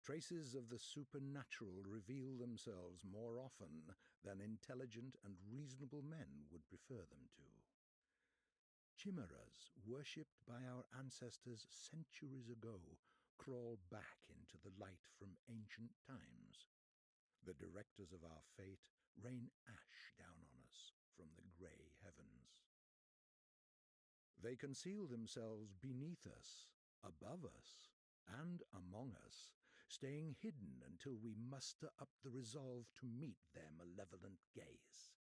Traces of the supernatural reveal themselves more often than intelligent and reasonable men would prefer them to. Chimeras, worshipped by our ancestors centuries ago, crawl back into the light from ancient times. The directors of our fate rain ash down on us from the grey heavens. They conceal themselves beneath us, above us, and among us, staying hidden until we muster up the resolve to meet their malevolent gaze.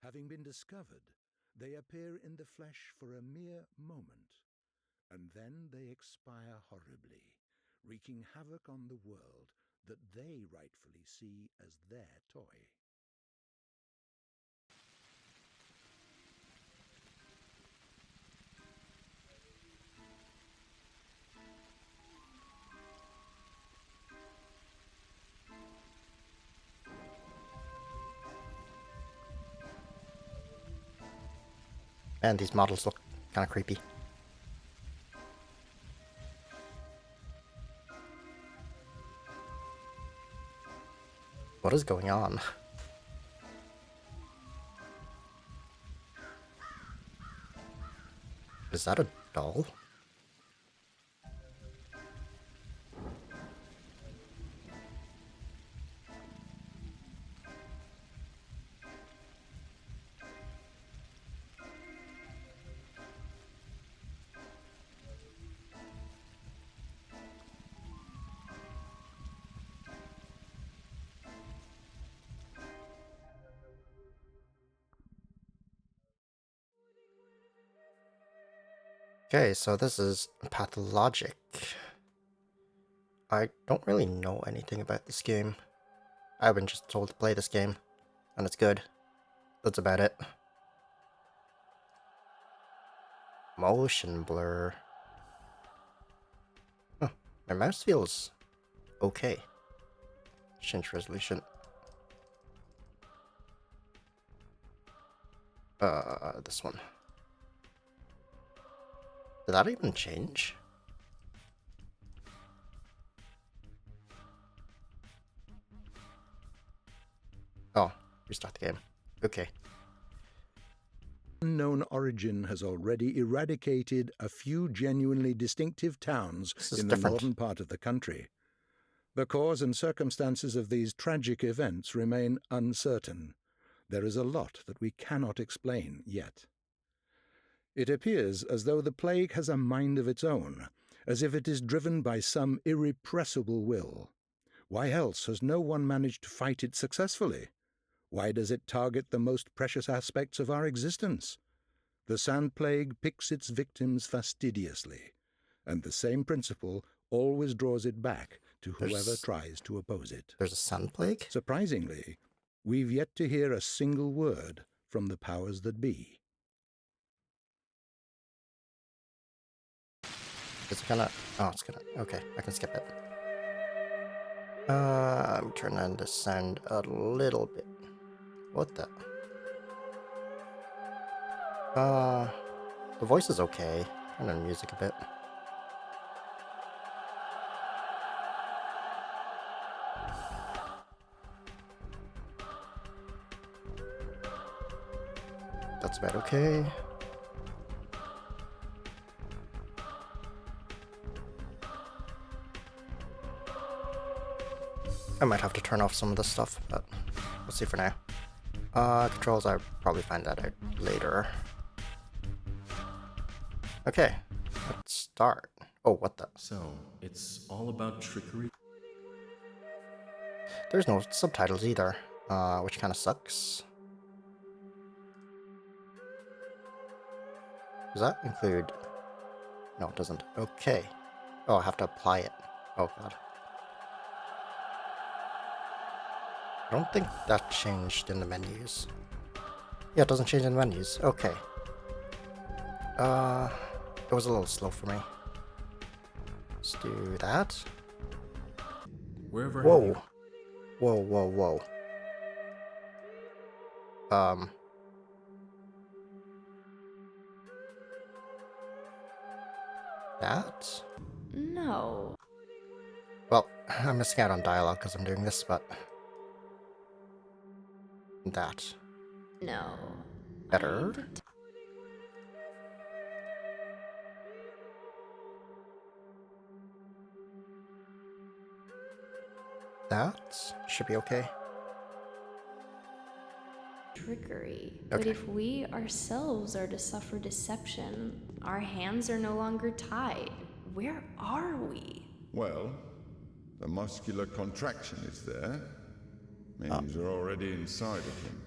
Having been discovered, they appear in the flesh for a mere moment, and then they expire horribly, wreaking havoc on the world that they rightfully see as their toy. And these models look kind of creepy. What is going on? Is that a doll? Okay, so this is Pathologic. I don't really know anything about this game. I've been just told to play this game, and it's good. That's about it. Motion blur. Huh, my mouse feels okay. Change resolution. This one. Did that even change? Oh, restart the game. Okay. Unknown origin has already eradicated a few genuinely distinctive towns in the northern part of the country. The cause and circumstances of these tragic events remain uncertain. There is a lot that we cannot explain yet. It appears as though the plague has a mind of its own, as if it is driven by some irrepressible will. Why else has no one managed to fight it successfully? Why does it target the most precious aspects of our existence? The sand plague picks its victims fastidiously, and the same principle always draws it back to whoever tries to oppose it. There's a sand plague? Surprisingly, we've yet to hear a single word from the powers that be. Is it gonna... Oh, it's gonna... Okay, I can skip it. I'm turning on the sound a little bit. What the... The voice is okay. Turn on music a bit. That's about okay. I might have to turn off some of this stuff, but we'll see for now. Controls, I'll probably find that out later. Okay, let's start. Oh, what the? So, it's all about trickery? There's no subtitles either, which kind of sucks. Does that include... No, it doesn't. Okay. Oh, I have to apply it. Oh, God. I don't think that changed in the menus. Yeah, it doesn't change in the menus. Okay. It was a little slow for me. Let's do that. Wherever. Whoa. Whoa, whoa, whoa. That? No. Well, I'm missing out on dialogue because I'm doing this, but that No. better. That should be okay. Trickery. Okay. But if we ourselves are to suffer deception, our hands are no longer tied. Where are we? Well, the muscular contraction is there. Means you're already inside of him.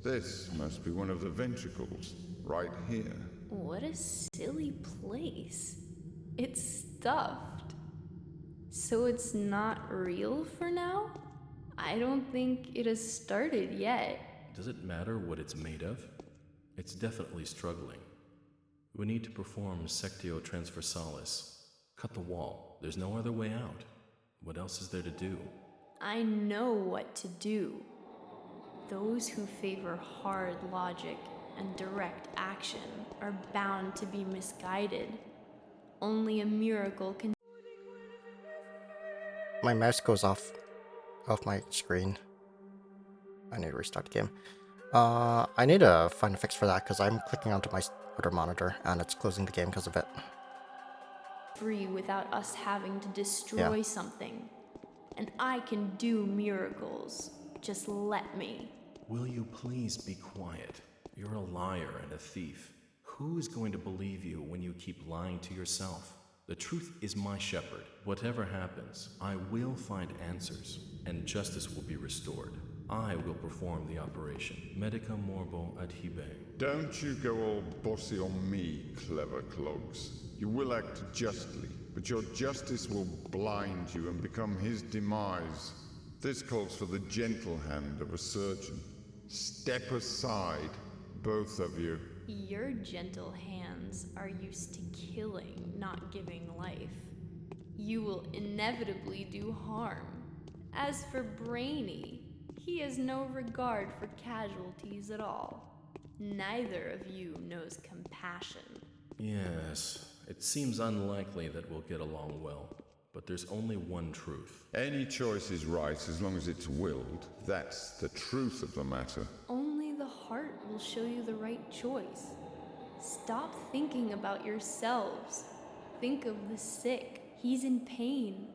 This must be one of the ventricles, right here. What a silly place. It's stuffed. So it's not real for now? I don't think it has started yet. Does it matter what it's made of? It's definitely struggling. We need to perform sectio transversalis. Cut the wall. There's no other way out. What else is there to do? I know what to do. Those who favor hard logic and direct action are bound to be misguided. Only a miracle can. My mouse goes off my screen. I need to restart the game. I need to find a fix for that because I'm clicking onto my other monitor and it's closing the game because of it. Free without us having to destroy something. And I can do miracles. Just let me. Will you please be quiet? You're a liar and a thief. Who is going to believe you when you keep lying to yourself? The truth is my shepherd. Whatever happens, I will find answers, and justice will be restored. I will perform the operation. Medica morbo adhibe. Don't you go all bossy on me, clever clogs. You will act justly, but your justice will blind you and become his demise. This calls for the gentle hand of a surgeon. Step aside, both of you. Your gentle hands are used to killing, not giving life. You will inevitably do harm. As for Brainy, he has no regard for casualties at all. Neither of you knows compassion. Yes, it seems unlikely that we'll get along well, but there's only one truth. Any choice is right as long as it's willed. That's the truth of the matter. Only the heart will show you the right choice. Stop thinking about yourselves. Think of the sick. He's in pain.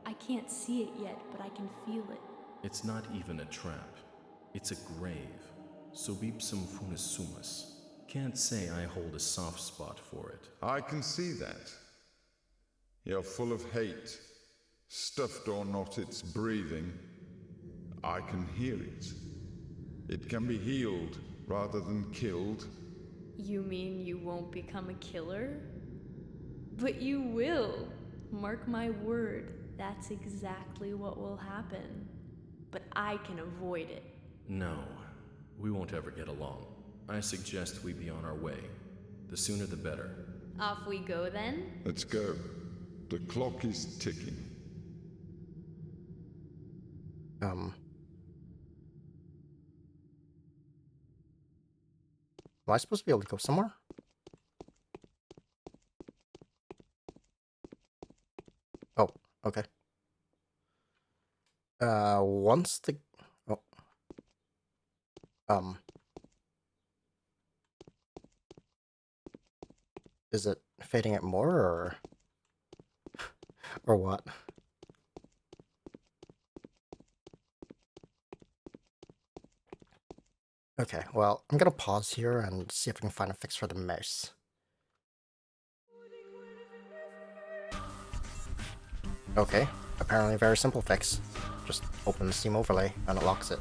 I can't see it yet, but I can feel it. It's not even a trap. It's a grave. Subipsum funis sumus. Can't say I hold a soft spot for it. I can see that. You're full of hate. Stuffed or not, it's breathing. I can hear it. It can be healed rather than killed. You mean you won't become a killer? But you will. Mark my word, that's exactly what will happen. But I can avoid it. No, we won't ever get along. I suggest we be on our way. The sooner the better. Off we go then? Let's go. The clock is ticking. Am I supposed to be able to go somewhere? Oh, okay. Once the... Oh. Is it fading it more, or... or what? Okay, well, I'm gonna pause here and see if I can find a fix for the mouse. Okay, apparently a very simple fix. Just open the Steam overlay and it locks it.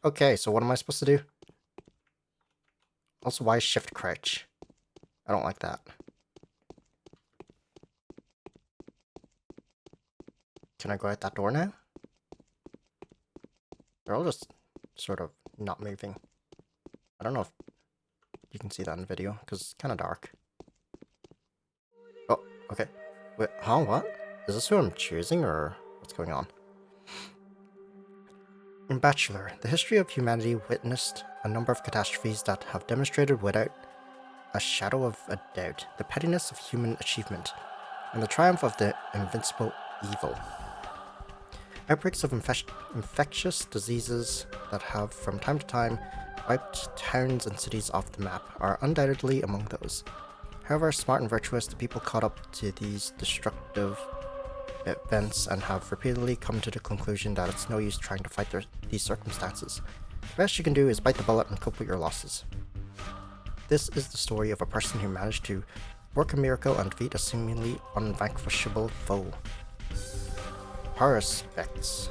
Okay, so what am I supposed to do? Also, why shift crouch? I don't like that. Can I go out that door now? They're all just sort of not moving. I don't know if you can see that in the video, because it's kind of dark. Oh, okay. Wait, huh, what? Is this who I'm choosing, or what's going on? In Bachelor, the history of humanity witnessed a number of catastrophes that have demonstrated without a shadow of a doubt the pettiness of human achievement and the triumph of the invincible evil. Outbreaks of infectious diseases that have from time to time wiped towns and cities off the map are undoubtedly among those. However, smart and virtuous, the people caught up to these destructive events and have repeatedly come to the conclusion that it's no use trying to fight these circumstances. The best you can do is bite the bullet and cope with your losses. This is the story of a person who managed to work a miracle and defeat a seemingly unvanquishable foe. Haruspex.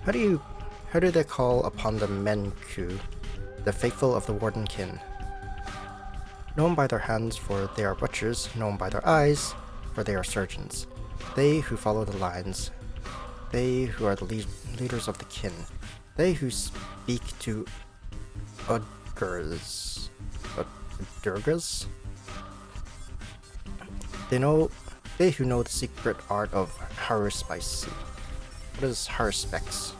How do they call upon the Menku, the faithful of the Warden kin? Known by their hands, for they are butchers, known by their eyes, for they are surgeons. They who follow the lines, they who are the leaders of the kin, they who speak to Udgurs. Udurgas? They who know the secret art of Haruspice. What is Haruspex?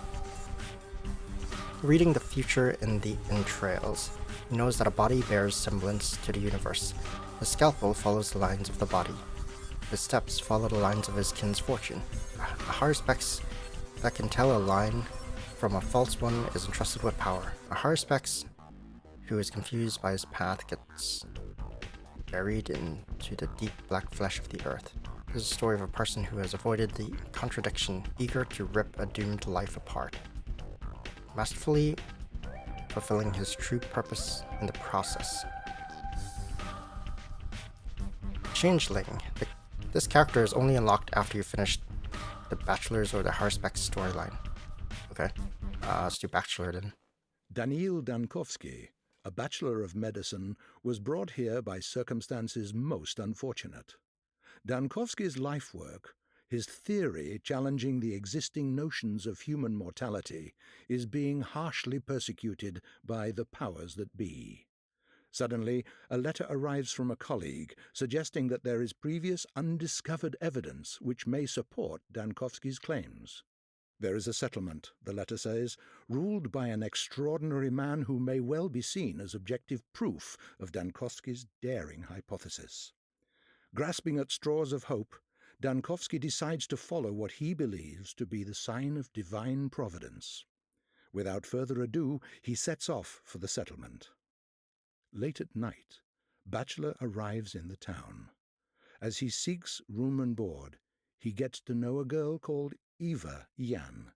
Reading the future in the entrails, he knows that a body bears semblance to the universe. His scalpel follows the lines of the body. His steps follow the lines of his kin's fortune. A Haruspex that can tell a line from a false one is entrusted with power. A Haruspex who is confused by his path gets buried into the deep black flesh of the earth. This is a story of a person who has avoided the contradiction, eager to rip a doomed life apart, masterfully fulfilling his true purpose in the process. Changeling. This character is only unlocked after you finish the Bachelor's or the Haruspex storyline. Okay, let's do Bachelor then. Daniil Dankovsky, a Bachelor of Medicine, was brought here by circumstances most unfortunate. Dankovsky's life work, his theory challenging the existing notions of human mortality, is being harshly persecuted by the powers that be. Suddenly, a letter arrives from a colleague suggesting that there is previous undiscovered evidence which may support Dankovsky's claims. There is a settlement, the letter says, ruled by an extraordinary man who may well be seen as objective proof of Dankovsky's daring hypothesis. Grasping at straws of hope, Dankovsky decides to follow what he believes to be the sign of divine providence. Without further ado, he sets off for the settlement. Late at night, Bachelor arrives in the town. As he seeks room and board, he gets to know a girl called Eva Yan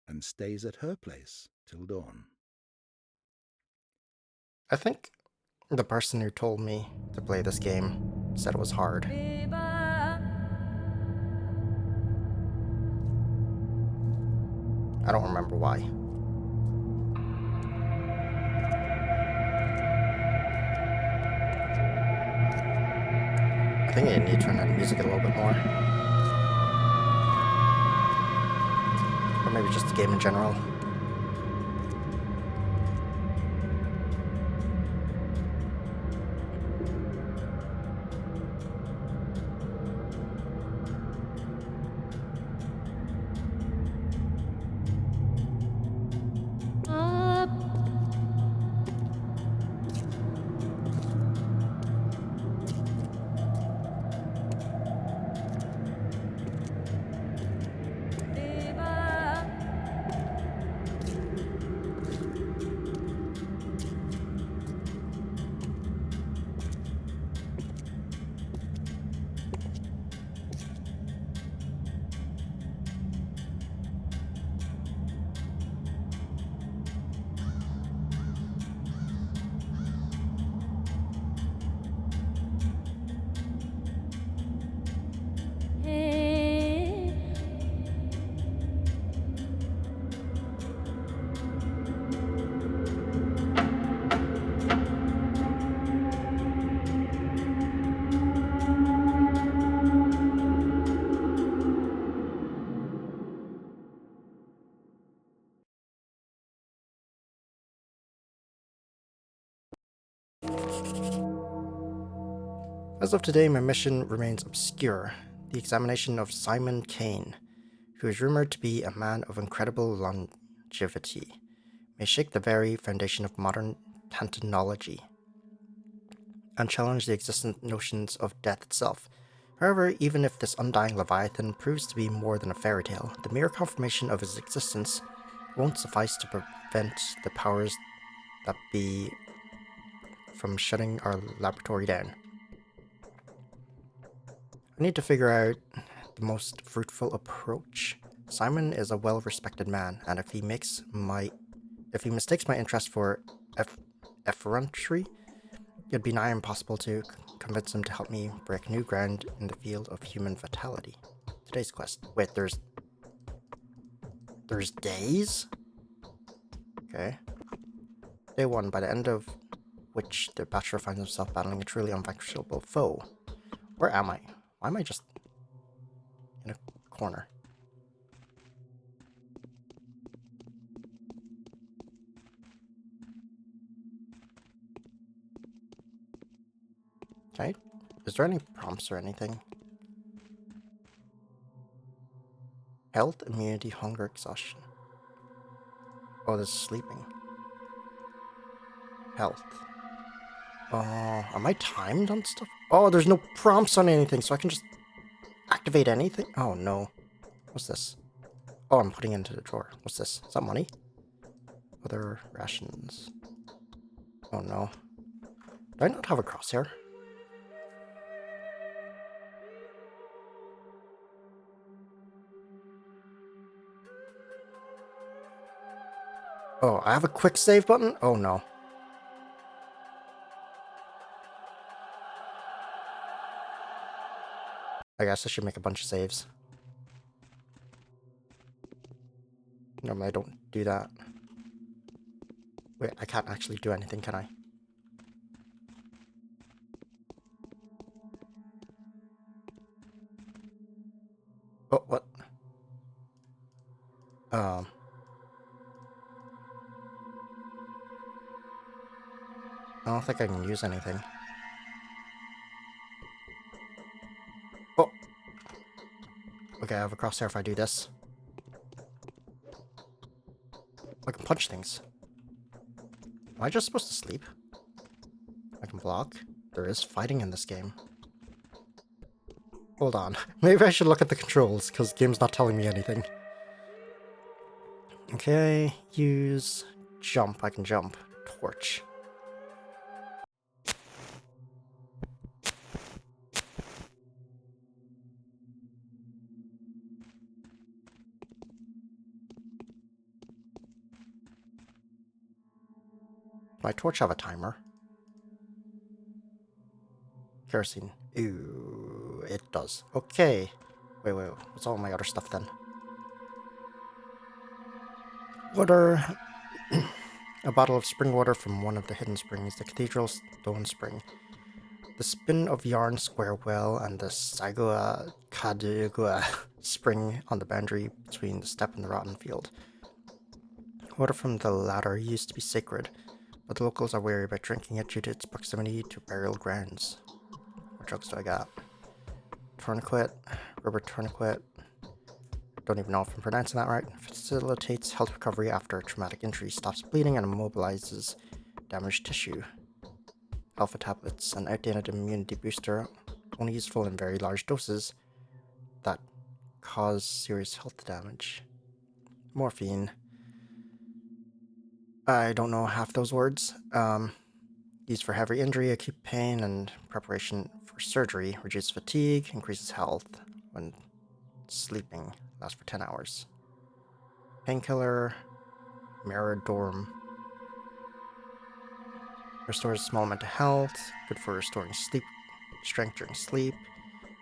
and stays at her place till dawn. I think the person who told me to play this game said it was hard. I don't remember why. I think I need to turn on music a little bit more. Or maybe just the game in general. As of today, my mission remains obscure, the examination of Simon Kane, who is rumored to be a man of incredible longevity, may shake the very foundation of modern tantonology, and challenge the existent notions of death itself. However, even if this undying Leviathan proves to be more than a fairy tale, the mere confirmation of his existence won't suffice to prevent the powers that be from shutting our laboratory down. I need to figure out the most fruitful approach. Simon is a well-respected man, and if he mistakes my interest for effrontery, it'd be nigh impossible to convince him to help me break new ground in the field of human vitality. Today's quest. Wait, there's days? Okay. Day 1, by the end of which the Bachelor finds himself battling a truly unvanquishable foe. Where am I? Why am I just in a corner? Okay. Is there any prompts or anything? Health, immunity, hunger, exhaustion. Oh, there's sleeping. Health. Oh, am I timed on stuff? Oh, there's no prompts on anything, so I can just activate anything? Oh, no. What's this? Oh, I'm putting it into the drawer. What's this? Is that money? Other rations. Oh, no. Do I not have a crosshair? Oh, I have a quick save button? Oh, no. I guess I should make a bunch of saves. Normally I don't do that. Wait, I can't actually do anything, can I? Oh, what? I don't think I can use anything. Oh! Okay, I have a crosshair if I do this. I can punch things. Am I just supposed to sleep? I can block. There is fighting in this game. Hold on. Maybe I should look at the controls, because the game's not telling me anything. Okay, use jump. I can jump. Torch. My torch have a timer. Kerosene. Ooh, it does. Okay. Wait, what's all my other stuff then? Water. A bottle of spring water from one of the hidden springs, the Cathedral Stone Spring. The Spin of Yarn Square Well and the Sagua Kadugua Spring on the boundary between the steppe and the rotten field. Water from the latter used to be sacred, but the locals are wary about drinking it due to its proximity to burial grounds. What drugs do I got? Tourniquet, rubber tourniquet. Don't even know if I'm pronouncing that right. Facilitates health recovery after a traumatic injury, stops bleeding, and immobilizes damaged tissue. Alpha tablets, an outdated immunity booster, only useful in very large doses that cause serious health damage. Morphine. I don't know half those words. Used for heavy injury, acute pain, and preparation for surgery. Reduces fatigue, increases health when sleeping. Lasts for 10 hours. Painkiller. Meridorm. Restores small mental health. Good for restoring sleep strength during sleep.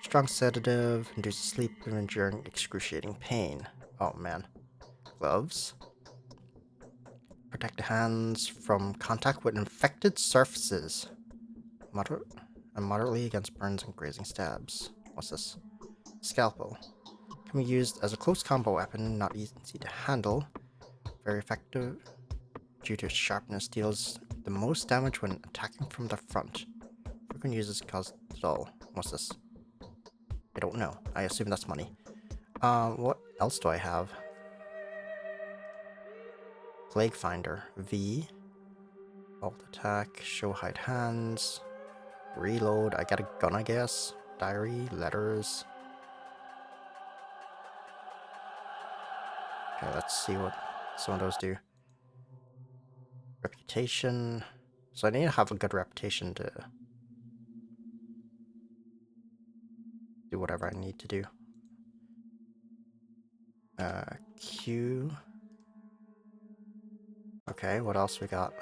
Strong sedative. Induces sleep even during excruciating pain. Oh man. Gloves. Protect the hands from contact with infected surfaces. Moderately against burns and grazing stabs. What's this? Scalpel. Can be used as a close combo weapon, not easy to handle. Very effective due to its sharpness, deals the most damage when attacking from the front. Frequent uses cause dull. What's this? I don't know. I assume that's money. What else do I have? Plague Finder. V. Alt attack. Show hide hands. Reload. I got a gun, I guess. Diary, letters. Okay, let's see what some of those do. Reputation. So I need to have a good reputation to do whatever I need to do. Q. Okay, what else we got?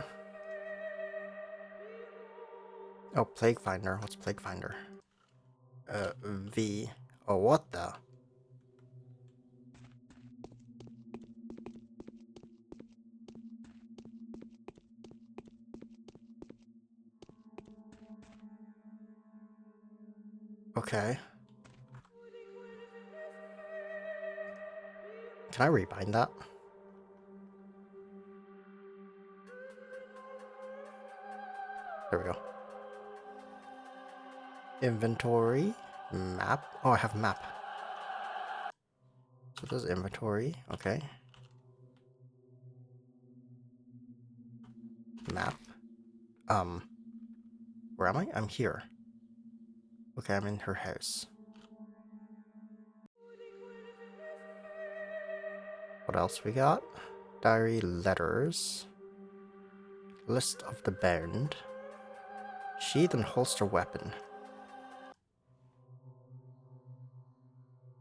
Oh, Plague Finder. What's Plague Finder? V. Oh, what the? Okay. Can I rebind that? There we go. Inventory. Map. Oh, I have map. So there's inventory. Okay. Map. Where am I? I'm here. Okay, I'm in her house. What else we got? Diary, letters. List of the bound. Sheath and holster weapon.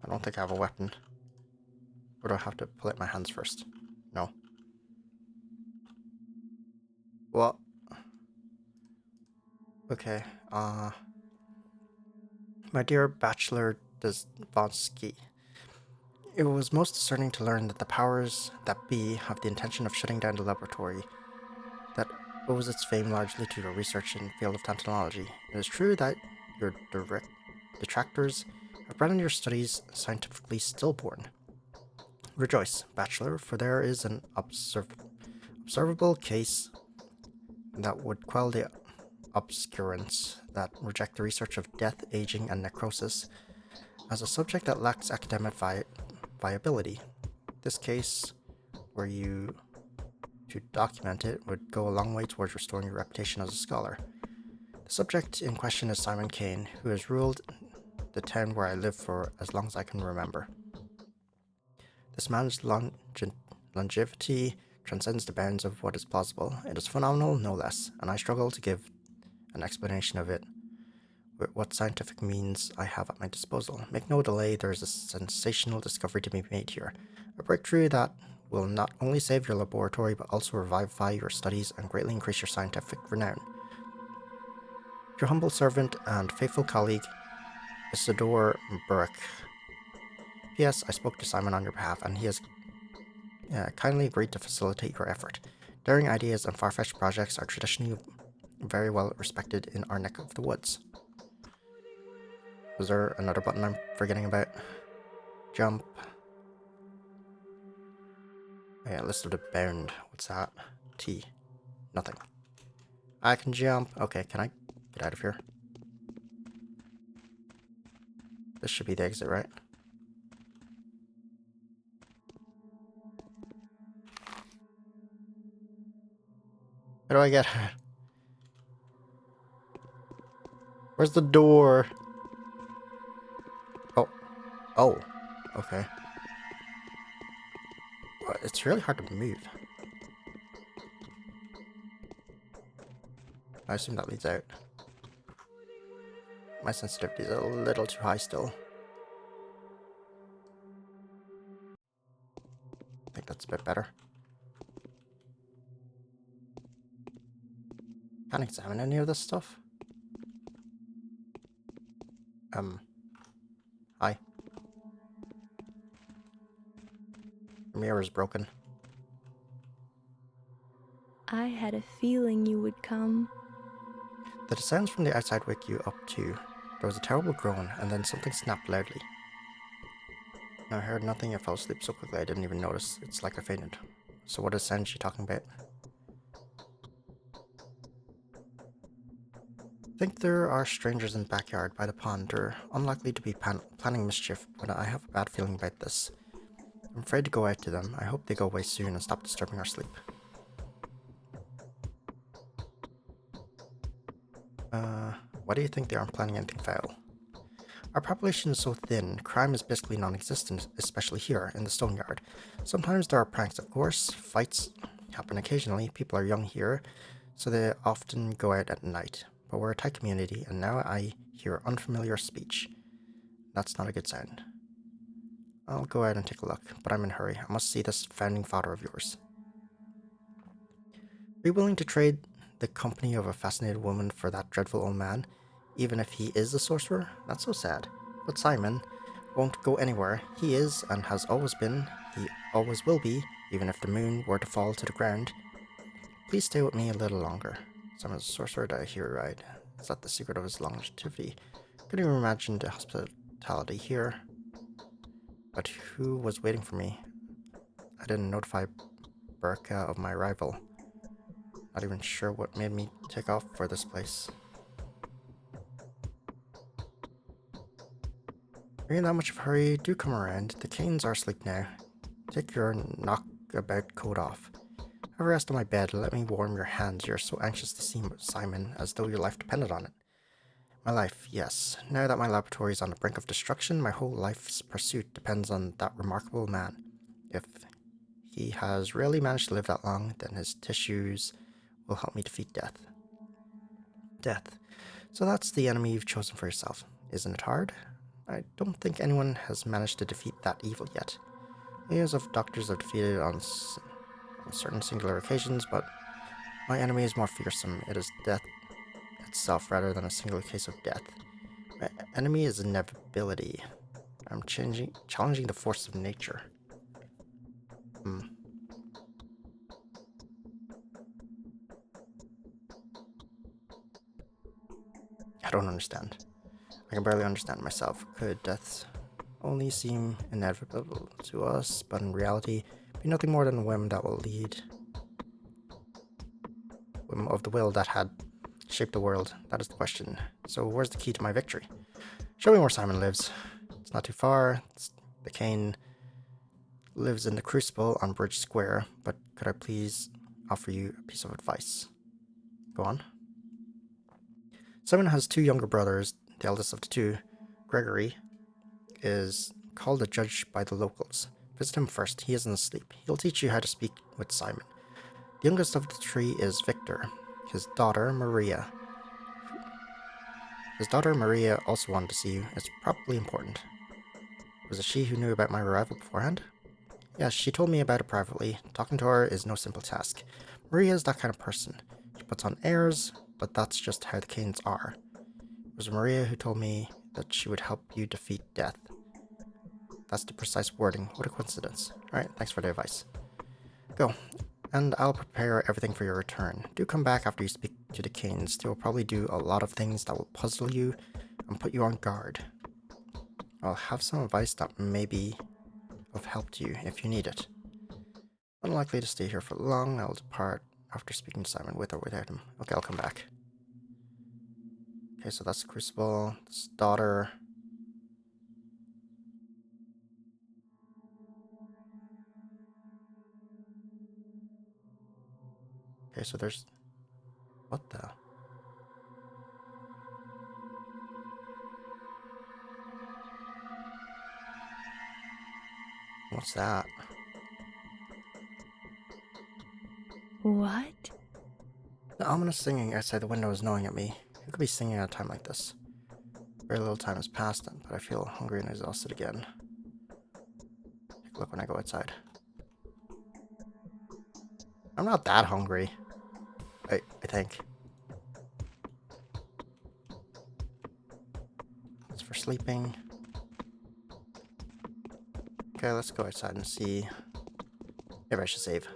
I don't think I have a weapon. Or do I have to pull out my hands first? No. What? Okay, my dear Bachelor Desvonsky, it was most discerning to learn that the powers that be have the intention of shutting down the laboratory that owes its fame largely to your research in the field of technology. It is true that your detractors have branded your studies scientifically stillborn. Rejoice, Bachelor, for there is an observable case that would quell the obscurants that reject the research of death, aging, and necrosis as a subject that lacks academic viability. This case, were you to document it, would go a long way towards restoring your reputation as a scholar. The subject in question is Simon Kane, who has ruled the town where I live for as long as I can remember. This man's longevity transcends the bounds of what is plausible. It is phenomenal, no less, and I struggle to give an explanation of it with what scientific means I have at my disposal. Make no delay, there is a sensational discovery to be made here. A breakthrough that will not only save your laboratory, but also revivify your studies and greatly increase your scientific renown. Your humble servant and faithful colleague, Isidore Burke. P.S. I spoke to Simon on your behalf, and he has kindly agreed to facilitate your effort. Daring ideas and far-fetched projects are traditionally very well respected in our neck of the woods. Was there another button I'm forgetting about? Jump. Oh yeah, list of the bound. What's that? T. Nothing. I can jump. Okay, can I get out of here? This should be the exit, right? How do I get out? Where's the door? Oh. Oh. Okay. Well, it's really hard to move. I assume that leads out. My sensitivity is a little too high still. I think that's a bit better. Can't examine any of this stuff. Hi. The mirror is broken. I had a feeling you would come. The sounds from the outside wake you up too. There was a terrible groan, and then something snapped loudly. I heard nothing. I fell asleep so quickly I didn't even notice. It's like I fainted. So what is sound she talking about? I think there are strangers in the backyard by the pond. They're unlikely to be planning mischief, but I have a bad feeling about this. I'm afraid to go out to them. I hope they go away soon and stop disturbing our sleep. Why do you think they aren't planning anything foul? Our population is so thin, crime is basically non-existent, especially here in the stone yard. Sometimes there are pranks, of course. Fights happen occasionally. People are young here, so they often go out at night. But we're a tight community, and now I hear unfamiliar speech. That's not a good sound. I'll go out and take a look, but I'm in a hurry. I must see this founding father of yours. Are you willing to trade the company of a fascinated woman for that dreadful old man, even if he is a sorcerer? That's so sad. But Simon won't go anywhere. He is, and has always been. He always will be, even if the moon were to fall to the ground. Please stay with me a little longer. Simon's a sorcerer, did I hear right? Is that the secret of his longevity? Couldn't even imagine the hospitality here. But who was waiting for me? I didn't notify Burka of my arrival. Not even sure what made me take off for this place. Are you in that much of a hurry? Do come around. The canes are asleep now. Take your knockabout coat off. Have a rest on my bed. Let me warm your hands. You're so anxious to see Simon, as though your life depended on it. My life, yes. Now that my laboratory is on the brink of destruction, my whole life's pursuit depends on that remarkable man. If he has really managed to live that long, then his tissues will help me defeat death. Death. So that's the enemy you've chosen for yourself. Isn't it hard? I don't think anyone has managed to defeat that evil yet. Millions of doctors have defeated on certain singular occasions, but my enemy is more fearsome. It is death itself rather than a single case of death. My enemy is inevitability. I'm challenging the force of nature. I don't understand. I can barely understand myself. Could death only seem inevitable to us, but in reality be nothing more than a whim that will lead of the will that had shaped the world? That is the question. So where's the key to my victory? Show me where Simon lives. It's not too far. The cane lives in the Crucible on Bridge Square, but could I please offer you a piece of advice? Go on. Simon has two younger brothers. The eldest of the two, Gregory, is called a judge by the locals. Visit him first. He isn't asleep. He'll teach you how to speak with Simon. The youngest of the three is Victor. His daughter, Maria. Also wanted to see you. It's probably important. Was it she who knew about my arrival beforehand? Yes, she told me about it privately. Talking to her is no simple task. Maria is that kind of person. She puts on airs, but that's just how the Canes are. It was Maria who told me that she would help you defeat death. That's the precise wording. What a coincidence. Alright, thanks for the advice. Go, and I'll prepare everything for your return. Do come back after you speak to the Canes. They will probably do a lot of things that will puzzle you and put you on guard. I'll have some advice that may be of help to you if you need it. Unlikely to stay here for long. I'll depart after speaking to Simon, with or without him. Okay, I'll come back. Okay, so that's the Crucible. This daughter. Okay, so there's... What the... What's that? What? The ominous singing outside the window is gnawing at me. Who could be singing at a time like this? Very little time has passed, but I feel hungry and exhausted again. Take a look when I go outside. I'm not that hungry. I think. It's for sleeping. Okay, let's go outside and see. Maybe I should save.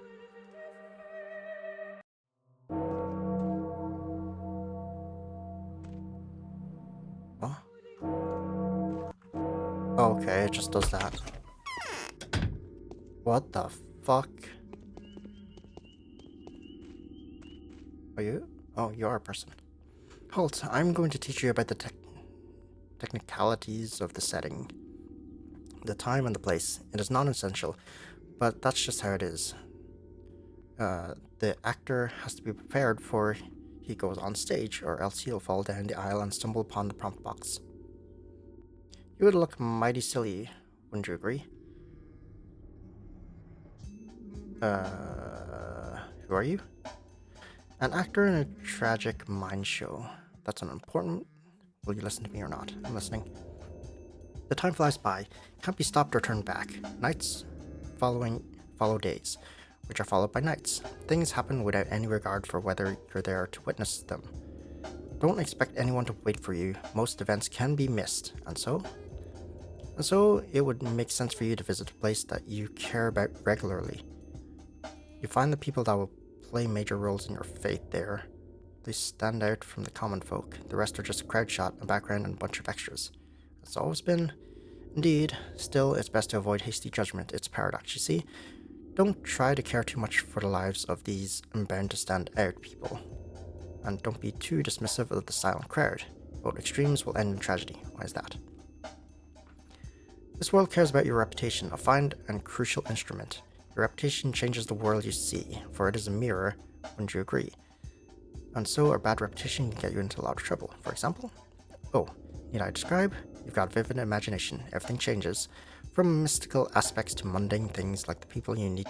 Oh. Okay, it just does that. What the fuck? Are you? Oh, you are a person. Halt, I'm going to teach you about the technicalities of the setting. The time and the place. It is non-essential, but that's just how it is. The actor has to be prepared for he goes on stage, or else he'll fall down the aisle and stumble upon the prompt box. You would look mighty silly, wouldn't you agree? Who are you? An actor in a tragic mind show. That's unimportant. Will you listen to me or not? I'm listening. The time flies by, can't be stopped or turned back. Nights follow days, which are followed by nights. Things happen without any regard for whether you're there to witness them. Don't expect anyone to wait for you. Most events can be missed, and so it would make sense for you to visit a place that you care about regularly. You find the people that will play major roles in your fate there. They stand out from the common folk. The rest are just a crowd shot, a background, and a bunch of extras. It's always been. Indeed, still, it's best to avoid hasty judgment. It's paradox, you see. Don't try to care too much for the lives of these bound to stand out people. And don't be too dismissive of the silent crowd. Both extremes will end in tragedy. Why is that? This world cares about your reputation, a fine and crucial instrument. Your reputation changes the world you see, for it is a mirror, wouldn't you agree? And so a bad reputation can get you into a lot of trouble. For example, need I describe? You've got a vivid imagination. Everything changes, from mystical aspects to mundane things like the people you need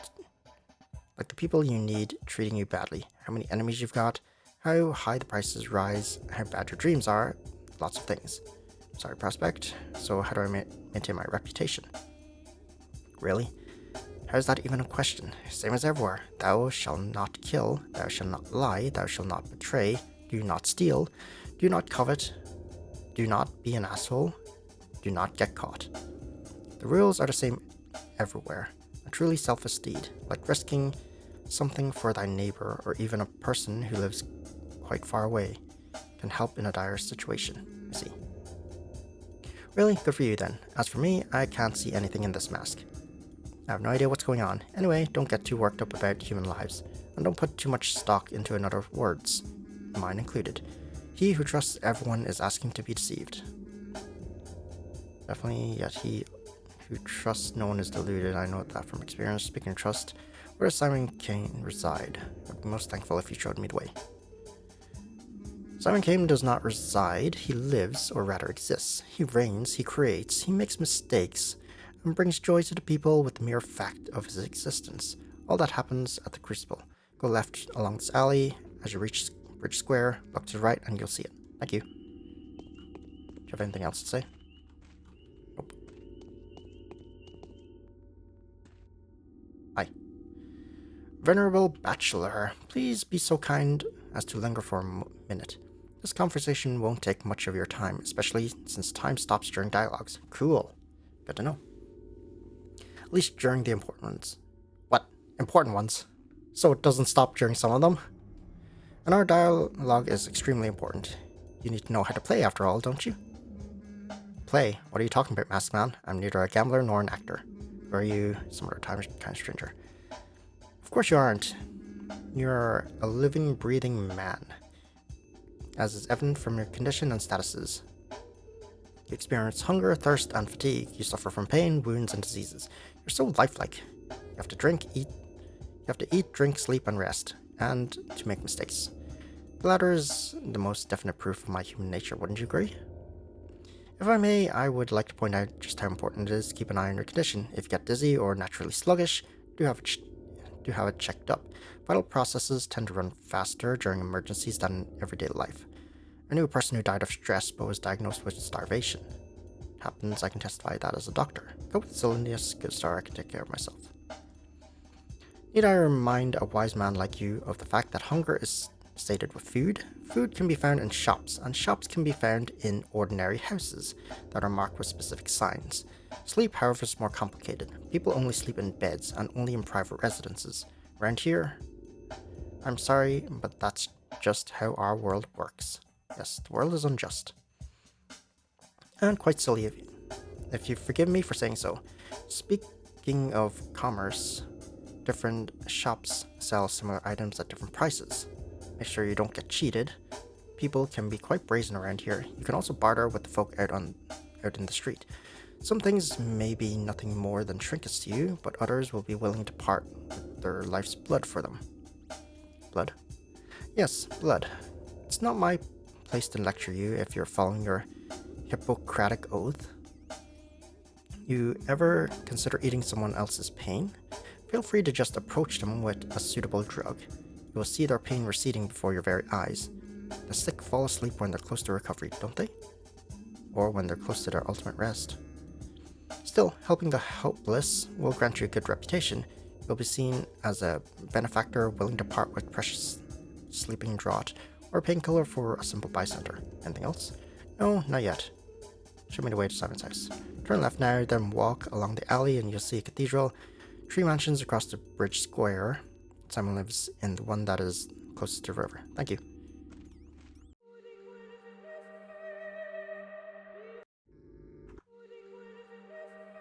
treating you badly, how many enemies you've got, how high the prices rise, how bad your dreams are, lots of things. Sorry, prospect. So how do I maintain my reputation? Really? How is that even a question? Same as everywhere. Thou shalt not kill, thou shalt not lie, thou shalt not betray, do not steal, do not covet, do not be an asshole, do not get caught. The rules are the same everywhere. A truly selfless deed, like risking something for thy neighbor or even a person who lives quite far away, can help in a dire situation, I see. Really? Good for you then. As for me, I can't see anything in this mask. I have no idea what's going on. Anyway, don't get too worked up about human lives, and don't put too much stock into another words, mine included. He who trusts everyone is asking to be deceived. Definitely, yet he who trusts no one is deluded. I know that from experience. Speaking of trust, where does Simon Kane reside? I'd be most thankful if you showed me the way. Simon Kane does not reside, he lives, or rather exists. He reigns, he creates, he makes mistakes, and brings joy to the people with the mere fact of his existence. All that happens at the Crucible. Go left along this alley. As you reach Bridge Square, look to the right and you'll see it. Thank you. Do you have anything else to say? Nope. Hi. Venerable Bachelor, please be so kind as to linger for a minute. This conversation won't take much of your time, especially since time stops during dialogues. Cool. Good to know. At least during the important ones. What? Important ones? So it doesn't stop during some of them? And our dialogue is extremely important. You need to know how to play after all, don't you? Play? What are you talking about, Masked Man? I'm neither a gambler nor an actor. Or are you some other kind of stranger? Of course you aren't. You're a living, breathing man, as is evident from your condition and statuses. You experience hunger, thirst, and fatigue. You suffer from pain, wounds, and diseases. You're so lifelike. You have to eat, drink, sleep, and rest, and to make mistakes. The latter is the most definite proof of my human nature, wouldn't you agree? If I may, I would like to point out just how important it is to keep an eye on your condition. If you get dizzy or naturally sluggish, do have it checked up. Vital processes tend to run faster during emergencies than in everyday life. I knew a person who died of stress but was diagnosed with starvation. Happens, I can testify that as a doctor. Go with silliness, good star, I can take care of myself. Need I remind a wise man like you of the fact that hunger is stated with food? Food can be found in shops, and shops can be found in ordinary houses that are marked with specific signs. Sleep, however, is more complicated. People only sleep in beds, and only in private residences. Around here, I'm sorry, but that's just how our world works. Yes, the world is unjust. And quite silly of you, if you forgive me for saying so. Speaking of commerce, different shops sell similar items at different prices. Make sure you don't get cheated. People can be quite brazen around here. You can also barter with the folk out in the street. Some things may be nothing more than trinkets to you, but others will be willing to part with their life's blood for them. Blood? Yes, blood. It's not my place to lecture you if you're following your Hippocratic oath. You ever consider eating someone else's pain? Feel free to just approach them with a suitable drug. You will see their pain receding before your very eyes. The sick fall asleep when they're close to recovery, don't they? Or when they're close to their ultimate rest. Still, helping the helpless will grant you a good reputation. You'll be seen as a benefactor willing to part with precious sleeping draught, or a painkiller for a simple bystander. Anything else? No, not yet. Show me the way to Simon's house. Turn left now, then walk along the alley and you'll see a cathedral, 3 mansions across the bridge square. Simon lives in the one that is closest to the river. Thank you.